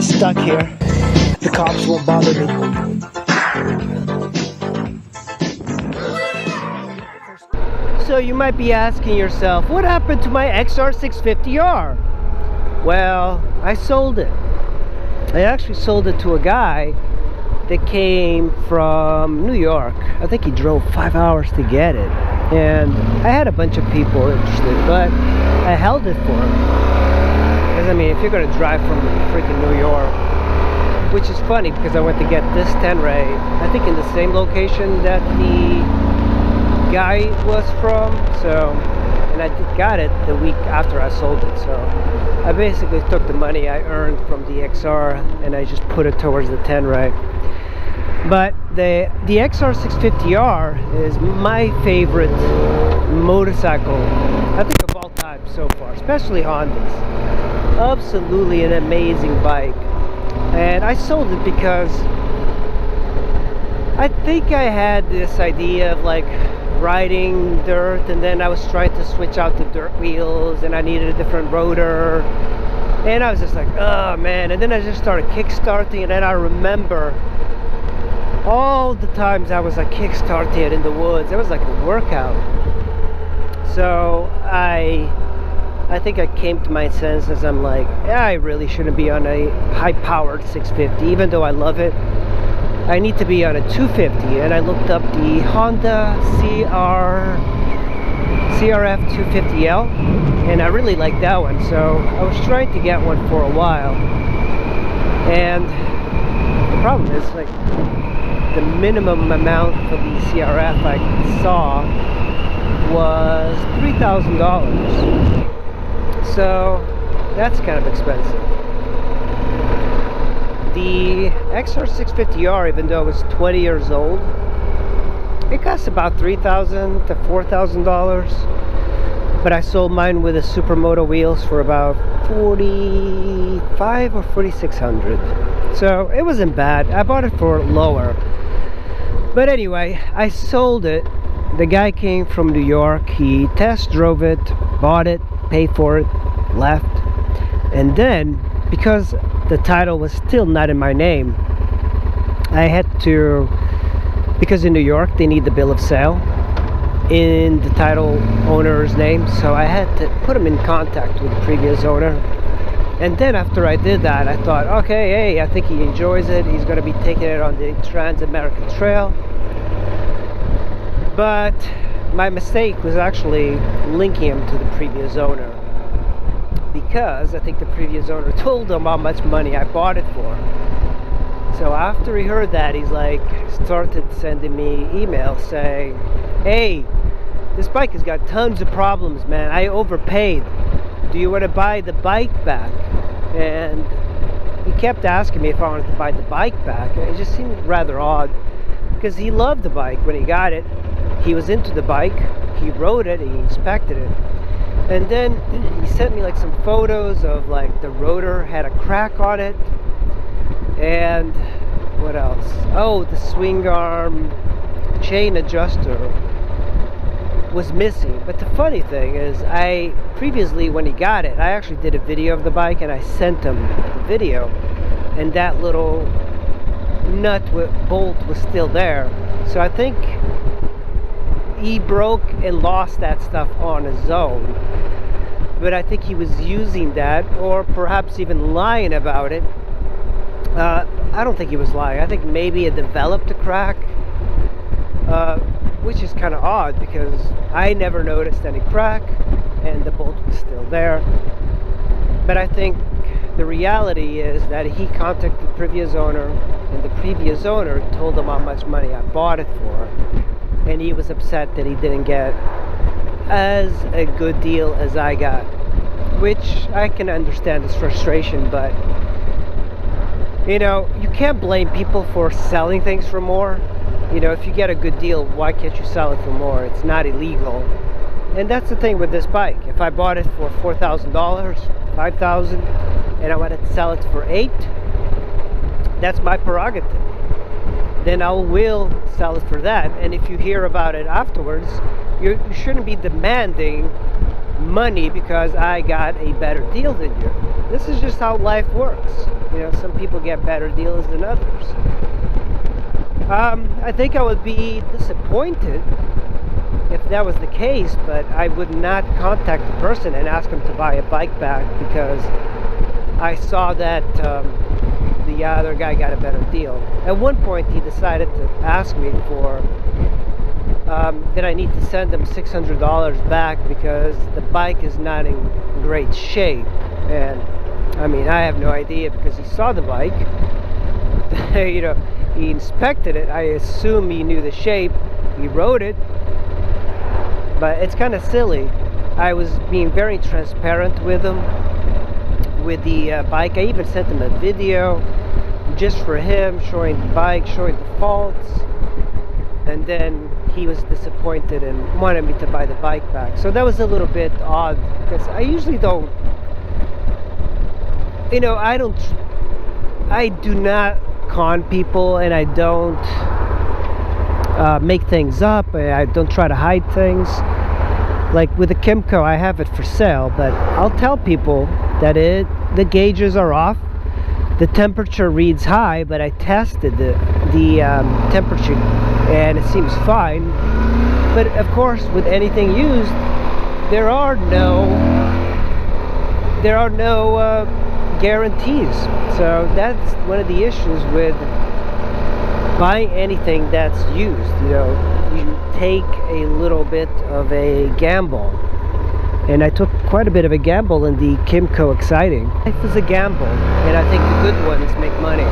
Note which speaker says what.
Speaker 1: stuck here. The cops won't bother me. So you might be asking yourself, what happened to my xr650r? Well, I sold it. I actually sold it to a guy that came from New York. I think he drove 5 hours to get it. And I had a bunch of people interested, but I held it for him. Because I mean, if you're going to drive from freaking New York, which is funny because I went to get this 10-ray, I think in the same location that the guy was from, so, and I got it the week after I sold it, so I basically took the money I earned from the XR and I just put it towards the 10-ray. But the xr650r is my favorite motorcycle, I think, of all time so far, especially Hondas. Absolutely an amazing bike. And I sold it because I think I had this idea of like riding dirt, and then I was trying to switch out the dirt wheels and I needed a different rotor, and I was just like, oh man. And then I just started kickstarting, and then I remember all the times I was like kickstarting it in the woods. It was like a workout. So I think I came to my senses. I'm like, yeah, I really shouldn't be on a high-powered 650, even though I love it. I need to be on a 250, and I looked up the Honda CRF 250L, and I really like that one. So I was trying to get one for a while, and the problem is, like, the minimum amount for the CRF I saw was $3,000. So that's kind of expensive. The xr650r, even though it was 20 years old, it costs about $3,000 to $4,000. But I sold mine with the Supermoto wheels for about $4,500 or $4,600. So it wasn't bad. I bought it for lower. But anyway, I sold it. The guy came from New York. He test drove it, bought it, paid for it, left. And then, because the title was still not in my name, I had to, because in New York they need the bill of sale in the title owner's name, so I had to put him in contact with the previous owner. And then after I did that, I thought, okay, hey, I think he enjoys it. He's going to be taking it on the Trans-American Trail. But my mistake was actually linking him to the previous owner, because I think the previous owner told him how much money I bought it for. So after he heard that, he's like, started sending me emails saying, hey, this bike has got tons of problems, man. I overpaid. Do you want to buy the bike back? And he kept asking me if I wanted to buy the bike back. It just seemed rather odd, because he loved the bike when he got it. He was into the bike. He rode it. He inspected it. And then he sent me like some photos of like the rotor had a crack on it, and what else? Oh, the swing arm chain adjuster was missing. But the funny thing is, I previously, when he got it, I actually did a video of the bike and I sent him the video, and that little nut with bolt was still there. So I think he broke and lost that stuff on his own. But I think he was using that, or perhaps even lying about it. I don't think he was lying. I think maybe it developed a crack, which is kind of odd because I never noticed any crack and the bolt was still there. But I think the reality is that he contacted the previous owner, and the previous owner told him how much money I bought it for, and he was upset that he didn't get as a good deal as I got, which I can understand his frustration. But you know, you can't blame people for selling things for more. You know, if you get a good deal, why can't you sell it for more? It's not illegal. And that's the thing with this bike. If I bought it for $4,000, $5,000, and I wanted to sell it for $8,000, that's my prerogative. Then I will sell it for that. And if you hear about it afterwards, you shouldn't be demanding money because I got a better deal than you. this is just how life works. You know, some people get better deals than others. I think I would be disappointed if that was the case, but I would not contact the person and ask him to buy a bike back because I saw that the other guy got a better deal. At one point he decided to ask me for that I need to send him $600 back because the bike is not in great shape. And I mean, I have no idea because he saw the bike. You know, he inspected it. I assume he knew the shape. He rode it. But it's kind of silly. I was being very transparent with him with the bike. I even sent him a video just for him, showing the bike, showing the faults, and then he was disappointed and wanted me to buy the bike back. So that was a little bit odd because I usually don't, you know, I do not con people, and I don't make things up. I don't try to hide things. Like with the Kimco, I have it for sale, but I'll tell people that the gauges are off. The temperature reads high, but I tested the temperature and it seems fine. But of course, with anything used, there are no guarantees. So that's one of the issues with buying anything that's used. You know, you take a little bit of a gamble, and I took quite a bit of a gamble in the Kimco Exciting. Life is a gamble, and I think the good ones make money.